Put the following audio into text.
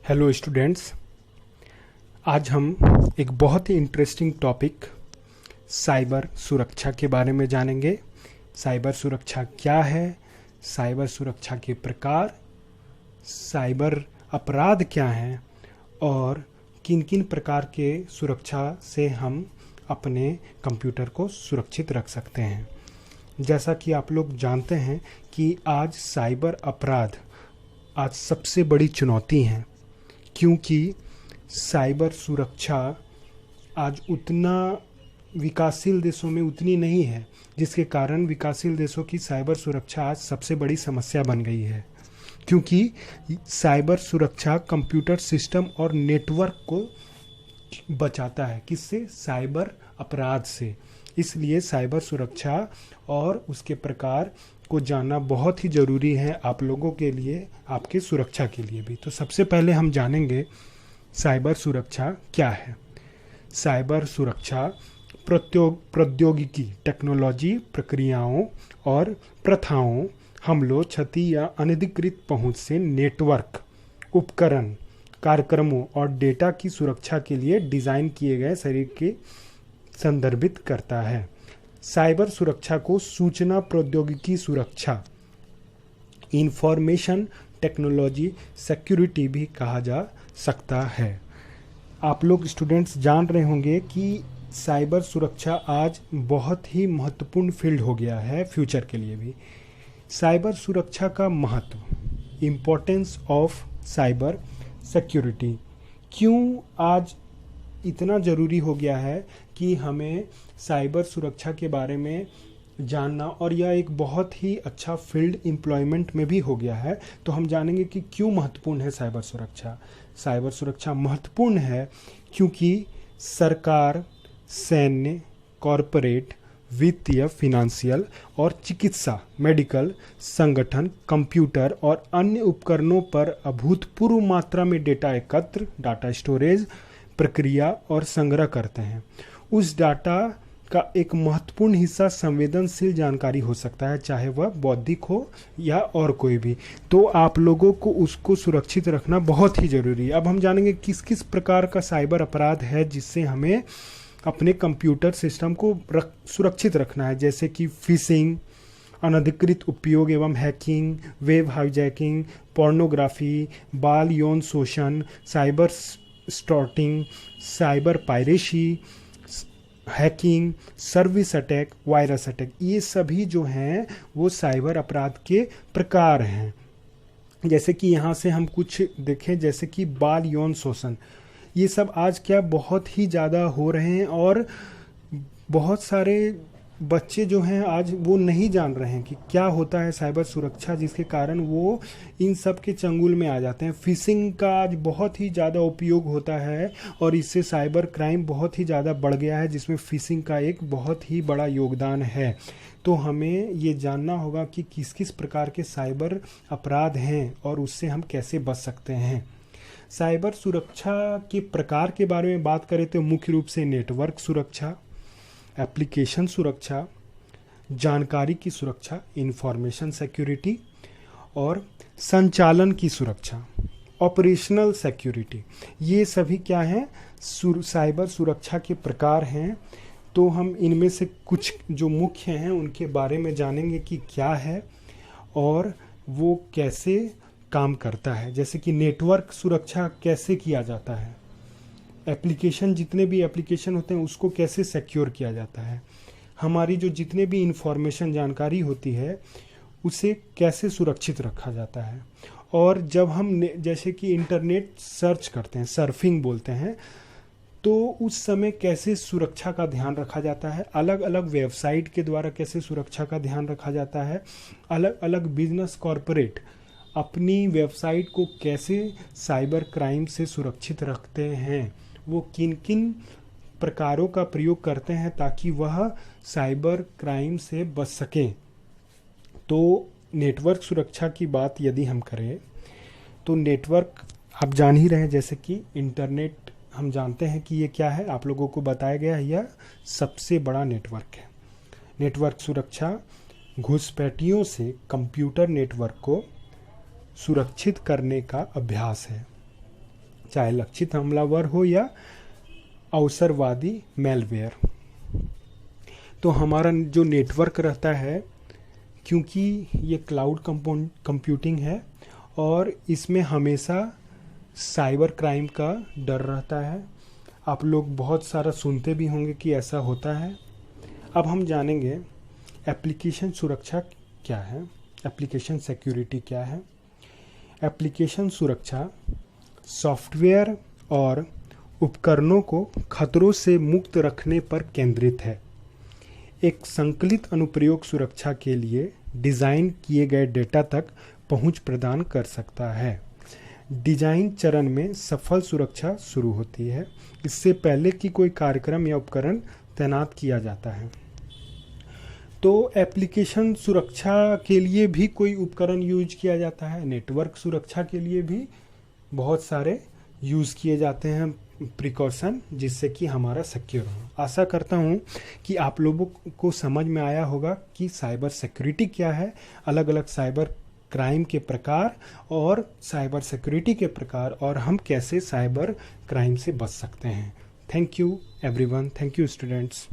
Hello students, आज हम एक बहुत ही इंटरेस्टिंग टॉपिक साइबर सुरक्षा के बारे में जानेंगे। साइबर सुरक्षा क्या है, साइबर सुरक्षा के प्रकार, साइबर अपराध क्या हैं और किन किन प्रकार के सुरक्षा से हम अपने कंप्यूटर को सुरक्षित रख सकते हैं। जैसा कि आप लोग जानते हैं कि आज साइबर अपराध आज सबसे बड़ी चुनौती है, क्योंकि साइबर सुरक्षा आज उतना विकासशील देशों में उतनी नहीं है, जिसके कारण विकासशील देशों की साइबर सुरक्षा आज सबसे बड़ी समस्या बन गई है। क्योंकि साइबर सुरक्षा कंप्यूटर सिस्टम और नेटवर्क को बचाता है, किससे? साइबर अपराध से। इसलिए साइबर सुरक्षा और उसके प्रकार को जानना बहुत ही ज़रूरी है आप लोगों के लिए, आपके सुरक्षा के लिए भी। तो सबसे पहले हम जानेंगे साइबर सुरक्षा क्या है। साइबर सुरक्षा प्रौद्योगिकी, टेक्नोलॉजी, प्रक्रियाओं और प्रथाओं, हमलों, क्षति या अनधिकृत पहुंच से नेटवर्क, उपकरण, कार्यक्रमों और डेटा की सुरक्षा के लिए डिज़ाइन किए गए शरीर के संदर्भित करता है। साइबर सुरक्षा को सूचना प्रौद्योगिकी सुरक्षा, इंफॉर्मेशन टेक्नोलॉजी सिक्योरिटी भी कहा जा सकता है। आप लोग स्टूडेंट्स जान रहे होंगे कि साइबर सुरक्षा आज बहुत ही महत्वपूर्ण फील्ड हो गया है फ्यूचर के लिए भी। साइबर सुरक्षा का महत्व, इम्पोर्टेंस ऑफ साइबर सिक्योरिटी, क्यों आज इतना ज़रूरी हो गया है कि हमें साइबर सुरक्षा के बारे में जानना, और यह एक बहुत ही अच्छा फील्ड एम्प्लॉयमेंट में भी हो गया है। तो हम जानेंगे कि क्यों महत्वपूर्ण है साइबर सुरक्षा। साइबर सुरक्षा महत्वपूर्ण है क्योंकि सरकार, सैन्य, कॉरपोरेट, वित्तीय, फिनेंशियल और चिकित्सा, मेडिकल संगठन कंप्यूटर और अन्य उपकरणों पर अभूतपूर्व मात्रा में डेटा एकत्र, डाटा स्टोरेज, प्रक्रिया और संग्रह करते हैं। उस डाटा का एक महत्वपूर्ण हिस्सा संवेदनशील जानकारी हो सकता है, चाहे वह बौद्धिक हो या और कोई भी। तो आप लोगों को उसको सुरक्षित रखना बहुत ही ज़रूरी है। अब हम जानेंगे किस किस प्रकार का साइबर अपराध है जिससे हमें अपने कंप्यूटर सिस्टम को सुरक्षित रखना है, जैसे कि फिशिंग, अनधिकृत उपयोग एवं हैकिंग, वेब हाईजैकिंग, पोर्नोग्राफी, बाल यौन शोषण, cyber stalking, cyber piracy, hacking, service attack, virus attack. ये सभी जो हैं वो साइबर अपराध के प्रकार हैं। जैसे कि यहाँ से हम कुछ देखें, जैसे कि बाल यौन शोषण, ये सब आज क्या बहुत ही ज़्यादा हो रहे हैं, और बहुत सारे बच्चे जो हैं आज वो नहीं जान रहे हैं कि क्या होता है साइबर सुरक्षा, जिसके कारण वो इन सब के चंगुल में आ जाते हैं। फिशिंग का आज बहुत ही ज़्यादा उपयोग होता है और इससे साइबर क्राइम बहुत ही ज़्यादा बढ़ गया है, जिसमें फिशिंग का एक बहुत ही बड़ा योगदान है। तो हमें ये जानना होगा कि किस किस प्रकार के साइबर अपराध हैं और उससे हम कैसे बच सकते हैं। साइबर सुरक्षा के प्रकार के बारे में बात करें तो मुख्य रूप से नेटवर्क सुरक्षा, एप्लीकेशन सुरक्षा, जानकारी की सुरक्षा, इंफॉर्मेशन सिक्योरिटी, और संचालन की सुरक्षा, ऑपरेशनल सिक्योरिटी, ये सभी क्या हैं? साइबर सुरक्षा के प्रकार हैं। तो हम इनमें से कुछ जो मुख्य हैं उनके बारे में जानेंगे कि क्या है और वो कैसे काम करता है। जैसे कि नेटवर्क सुरक्षा कैसे किया जाता है, एप्लीकेशन, जितने भी एप्लीकेशन होते हैं उसको कैसे सिक्योर किया जाता है, हमारी जो जितने भी इंफॉर्मेशन, जानकारी होती है उसे कैसे सुरक्षित रखा जाता है। और जब हम जैसे कि इंटरनेट सर्च करते हैं, सर्फिंग बोलते हैं, तो उस समय कैसे सुरक्षा का ध्यान रखा जाता है, अलग अलग वेबसाइट के द्वारा कैसे सुरक्षा का ध्यान रखा जाता है, अलग अलग बिजनेस कॉरपोरेट अपनी वेबसाइट को कैसे साइबर क्राइम से सुरक्षित रखते हैं, वो किन किन प्रकारों का प्रयोग करते हैं ताकि वह साइबर क्राइम से बच सकें। तो नेटवर्क सुरक्षा की बात यदि हम करें तो नेटवर्क आप जान ही रहे हैं, जैसे कि इंटरनेट हम जानते हैं कि ये क्या है, आप लोगों को बताया गया है, यह सबसे बड़ा नेटवर्क है। नेटवर्क सुरक्षा घुसपैठियों से कंप्यूटर नेटवर्क को सुरक्षित करने का अभ्यास है। चाहे लक्षित हमलावर हो या अवसरवादी मेलवेयर। तो हमारा जो नेटवर्क रहता है, क्योंकि ये क्लाउड कंप्यूटिंग है और इसमें हमेशा साइबर क्राइम का डर रहता है। आप लोग बहुत सारा सुनते भी होंगे कि ऐसा होता है। अब हम जानेंगे एप्लीकेशन सुरक्षा क्या है, एप्लीकेशन सिक्योरिटी क्या है। एप्लीकेशन सुरक्षा सॉफ्टवेयर और उपकरणों को खतरों से मुक्त रखने पर केंद्रित है। एक संकलित अनुप्रयोग सुरक्षा के लिए डिज़ाइन किए गए डेटा तक पहुंच प्रदान कर सकता है। डिजाइन चरण में सफल सुरक्षा शुरू होती है, इससे पहले कि कोई कार्यक्रम या उपकरण तैनात किया जाता है। तो एप्लीकेशन सुरक्षा के लिए भी कोई उपकरण यूज किया जाता है, नेटवर्क सुरक्षा के लिए भी बहुत सारे यूज़ किए जाते हैं प्रिकॉशन, जिससे कि हमारा सिक्योर हो। आशा करता हूँ कि आप लोगों को समझ में आया होगा कि साइबर सिक्योरिटी क्या है, अलग अलग साइबर क्राइम के प्रकार और साइबर सिक्योरिटी के प्रकार, और हम कैसे साइबर क्राइम से बच सकते हैं। Thank you everyone, thank you students.